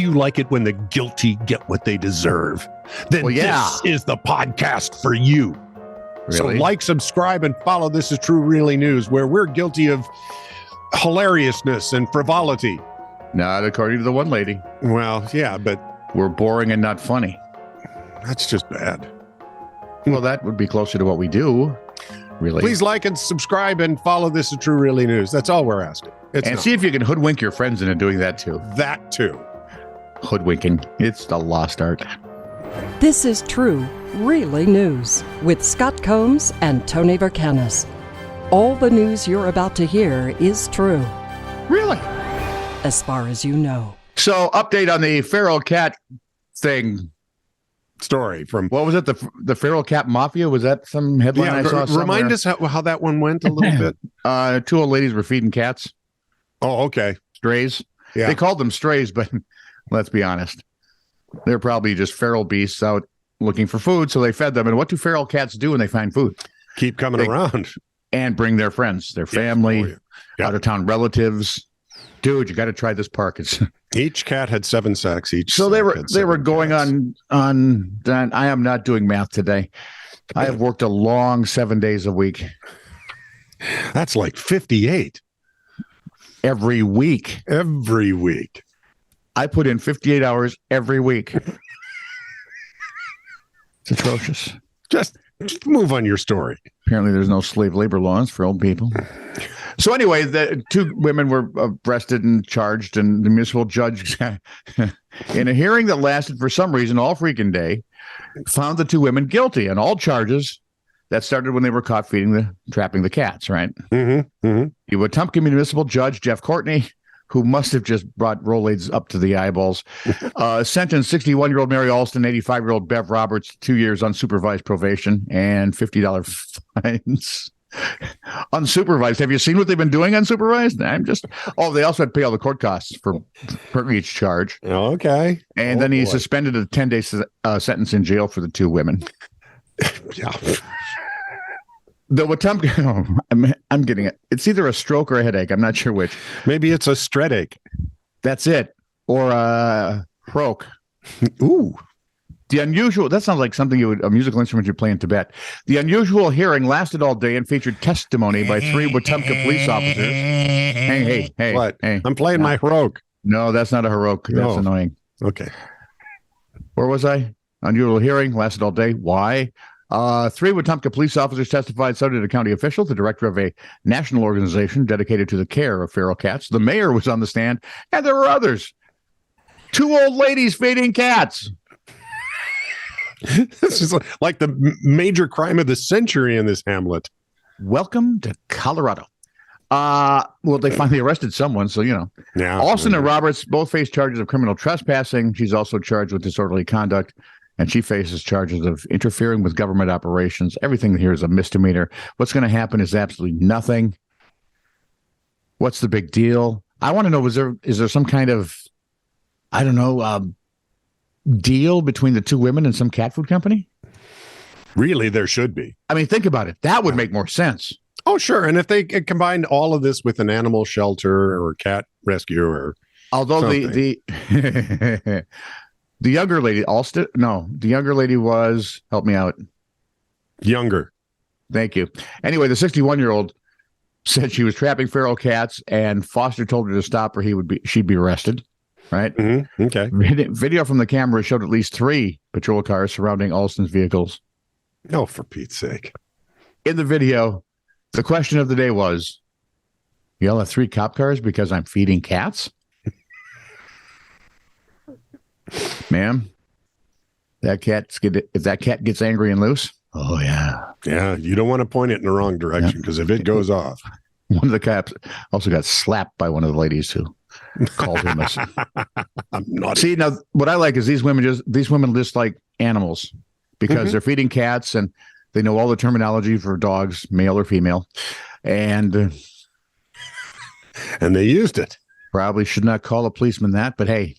you like it when the guilty get what they deserve? Then this is the podcast for you. Really? So like, subscribe, and follow This Is True Really News, where we're guilty of hilariousness and frivolity. Not according to the one lady. Well, yeah, but we're boring and not funny. That's just bad. Well, that would be closer to what we do, really. Please like and subscribe and follow This Is True Really News. That's all we're asking. See if you can hoodwink your friends into doing that, too. That, too. Hoodwinking. It's the lost art. This is True Really News with Scott Combs and Tony Vercanis. All the news you're about to hear is true. Really? As far as you know. So, update on the feral cat thing. Story from, what was it? The feral cat mafia? Was that some headline I saw somewhere? Remind us how that one went a little bit. 2 old ladies were feeding cats. Oh, okay. Strays. Yeah. They called them strays, but let's be honest. They're probably just feral beasts out looking for food, so they fed them. And what do feral cats do when they find food? Keep coming around. And bring their friends, their family, out-of-town relatives. Dude, you got to try this park. Each cat had 7 sacks each. So they were going on. I am not doing math today. I have worked a long 7 days a week. That's like 58 every week. Every week. I put in 58 hours every week. It's atrocious. Just move on your story. Apparently, there's no slave labor laws for old people. So anyway, the 2 women were arrested and charged, and the municipal judge, in a hearing that lasted for some reason all freaking day, found the 2 women guilty on all charges that started when they were caught trapping the cats, right? Mm-hmm. Mm-hmm. The Wetumpka municipal judge, Jeff Courtney, who must have just brought Rolaids up to the eyeballs, sentenced 61-year-old Mary Alston, 85-year-old Bev Roberts, 2 years unsupervised probation and $50 fines. Unsupervised. Have you seen what they've been doing unsupervised? They also had to pay all the court costs for each charge. Okay. And then he suspended a 10-day sentence in jail for the 2 women. Yeah. The Wetumpka, I'm getting it. It's either a stroke or a headache. I'm not sure which. Maybe it's a stredache. That's it. Or a croak. Ooh. That sounds like something a musical instrument you play in Tibet. The unusual hearing lasted all day and featured testimony by 3 Wetumpka police officers. Hey. What? Hey. I'm playing my heroic. No, that's not a heroic. That's annoying. Okay. Where was I? Unusual hearing lasted all day. Why? 3 Wetumpka police officers testified, so did a county official, the director of a national organization dedicated to the care of feral cats. The mayor was on the stand, and there were others. 2 old ladies feeding cats. This is like the major crime of the century in this hamlet. Welcome to Colorado. Well, they finally arrested someone, so you know. Yeah. Alston and Roberts both face charges of criminal trespassing. She's also charged with disorderly conduct, and she faces charges of interfering with government operations. Everything here is a misdemeanor. What's going to happen is absolutely nothing. What's the big deal? I want to know, is there some kind of, I don't know, deal between the 2 women and some cat food company? Really, there should be. I mean, think about it. That would make more sense. Oh, sure. And if they combined all of this with an animal shelter or cat rescue or although something. the younger lady, the younger lady was, help me out. Younger. Thank you. Anyway, the 61-year-old said she was trapping feral cats, and Foster told her to stop or she'd be arrested. Right? Mm-hmm. Okay. Video from the camera showed at least 3 patrol cars surrounding Alston's vehicles. Oh, for Pete's sake. In the video, the question of the day was, y'all have 3 cop cars because I'm feeding cats? Ma'am, if that cat gets angry and loose, oh, yeah. Yeah, you don't want to point it in the wrong direction because if it goes off. One of the cops also got slapped by one of the ladies who called him I'm not. See, now what I like is these women just like animals because they're feeding cats and they know all the terminology for dogs, male or female, and they used it. Probably should not call a policeman that, but hey.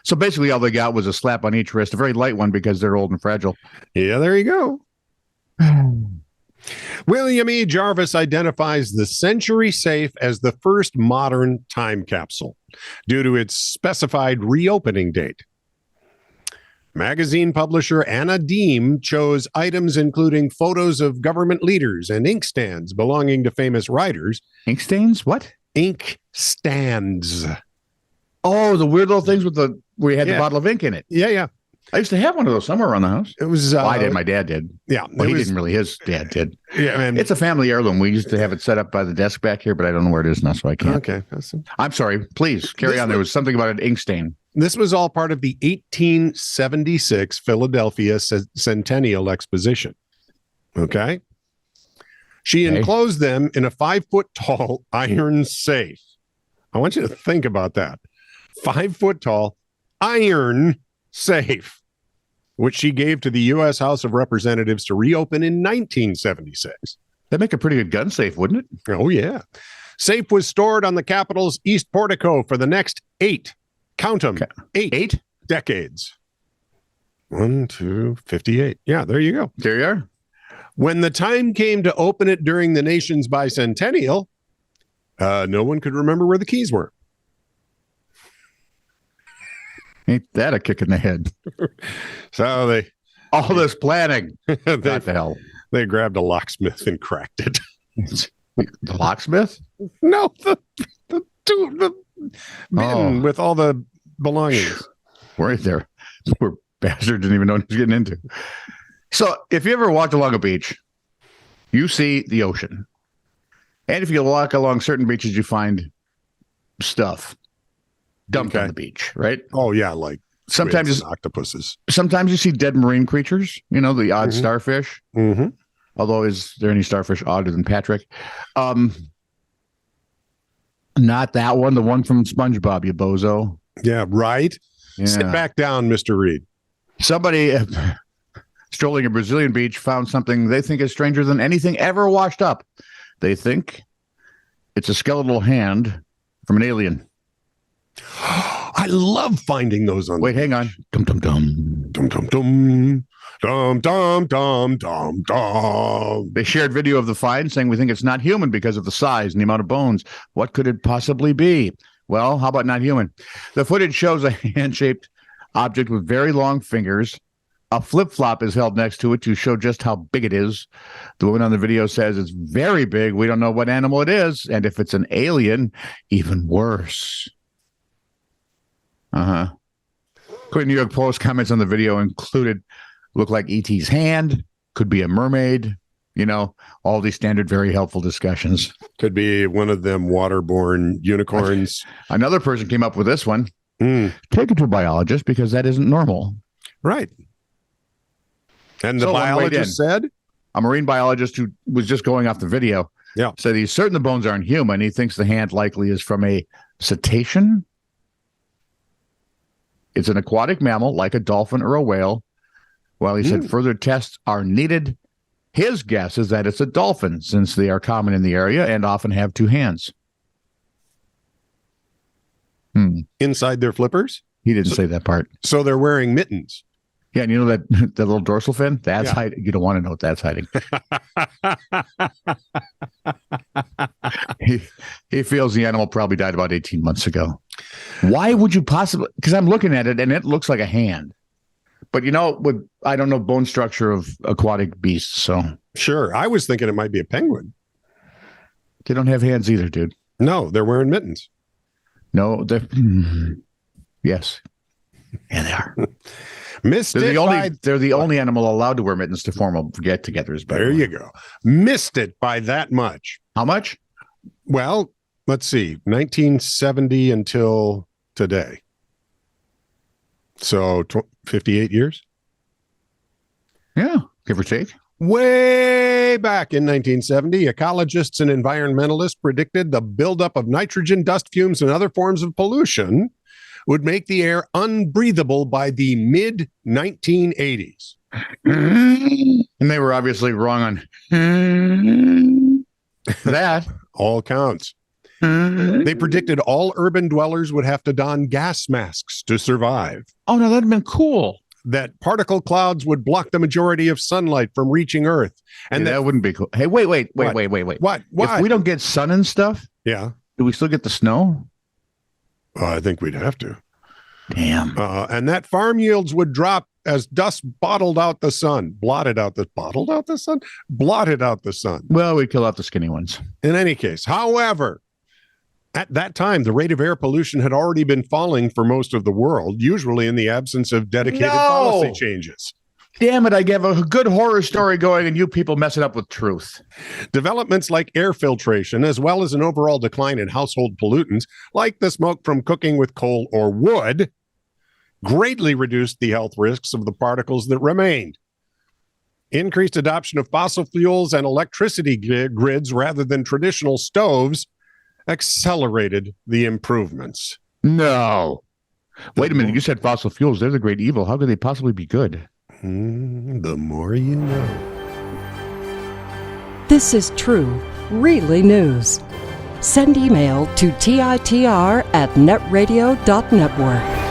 So basically, all they got was a slap on each wrist, a very light one because they're old and fragile. Yeah, there you go. William E. Jarvis identifies the Century Safe as the first modern time capsule due to its specified reopening date. Magazine publisher Anna Deem chose items including photos of government leaders and inkstands belonging to famous writers. Inkstains? What? Inkstands. Oh, the weird little things with where you had the bottle of ink in it. Yeah. I used to have one of those somewhere around the house. It was. I did. My dad did. Yeah. Well, he didn't really. His dad did. Yeah. And it's a family heirloom. We used to have it set up by the desk back here, but I don't know where it is now, so I can't. Okay. I'm sorry. Please carry on. There was something about an ink stain. This was all part of the 1876 Philadelphia Centennial Exposition. Okay. She enclosed them in a 5-foot tall iron safe. I want you to think about that. 5-foot tall iron safe, which she gave to the U.S. House of Representatives to reopen in 1976. That'd make a pretty good gun safe, wouldn't it? Oh, yeah. Safe was stored on the Capitol's East Portico for the next 8. Count them. Eight decades. 1, 2, 58. Yeah, there you go. There you are. When the time came to open it during the nation's bicentennial, no one could remember where the keys were. Ain't that a kick in the head? So all this planning. What the hell? They grabbed a locksmith and cracked it. The locksmith? No, the bin with all the belongings. Right there. Poor bastard didn't even know what he was getting into. So if you ever walked along a beach, you see the ocean. And if you walk along certain beaches, you find stuff dumped on the beach, right? Oh, yeah, like sometimes octopuses. Sometimes you see dead marine creatures, the odd starfish. Mm-hmm. Although, is there any starfish odder than Patrick? Not that one, the one from SpongeBob, you bozo. Yeah, right. Yeah. Sit back down, Mr. Reed. Somebody strolling a Brazilian beach found something they think is stranger than anything ever washed up. They think it's a skeletal hand from an alien. I love finding those on. Wait, hang on. Dum dum dum dum dum dum dum dum dum dum dum. They shared video of the find, saying we think it's not human because of the size and the amount of bones. What could it possibly be? Well, how about not human? The footage shows a hand-shaped object with very long fingers. A flip-flop is held next to it to show just how big it is. The woman on the video says it's very big. We don't know what animal it is. And if it's an alien, even worse. According to New York Post, comments on the video included look like E.T.'s hand, could be a mermaid, all these standard, very helpful discussions. Could be one of them waterborne unicorns. Another person came up with this one. Take it to a biologist because that isn't normal. Right. And the biologist said? A marine biologist who was just going off the video said he's certain the bones aren't human. He thinks the hand likely is from a cetacean. It's an aquatic mammal like a dolphin or a whale. While he said further tests are needed, his guess is that it's a dolphin since they are common in the area and often have 2 hands. Inside their flippers? He didn't say that part. So they're wearing mittens. Yeah, and you know that little dorsal fin? That's hiding. You don't want to know what that's hiding. He feels the animal probably died about 18 months ago. Why would you possibly? Because I'm looking at it and it looks like a hand. But I don't know bone structure of aquatic beasts, so. Sure. I was thinking it might be a penguin. They don't have hands either, dude. No, they're wearing mittens. No, they're. Yes. Yeah, they are. They're the only animal allowed to wear mittens to formal get-togethers. There you go. Missed it by that much. How much? Well, let's see. 1970 until today. So 58 years? Yeah, give or take. Way back in 1970, ecologists and environmentalists predicted the buildup of nitrogen, dust fumes, and other forms of pollution would make the air unbreathable by the mid-1980s. And they were obviously wrong on that. All counts. They predicted all urban dwellers would have to don gas masks to survive. Oh, no, that'd been cool. that particle clouds would block the majority of sunlight from reaching Earth. And that wouldn't be cool. Hey, wait. What? If we don't get sun and stuff, yeah, do we still get the snow? I think we'd have to. Damn. And that farm yields would drop as dust blotted out the sun. Well, we kill out the skinny ones. In any case, however, at that time, the rate of air pollution had already been falling for most of the world, usually in the absence of dedicated policy changes. Damn it, I gave a good horror story going and you people mess it up with truth. Developments like air filtration, as well as an overall decline in household pollutants, like the smoke from cooking with coal or wood, greatly reduced the health risks of the particles that remained. Increased adoption of fossil fuels and electricity grids rather than traditional stoves accelerated the improvements. No. Wait a minute. You said fossil fuels. They're the great evil. How could they possibly be good? The more you know. This is true, really news. Send email to TITR@netradio.network.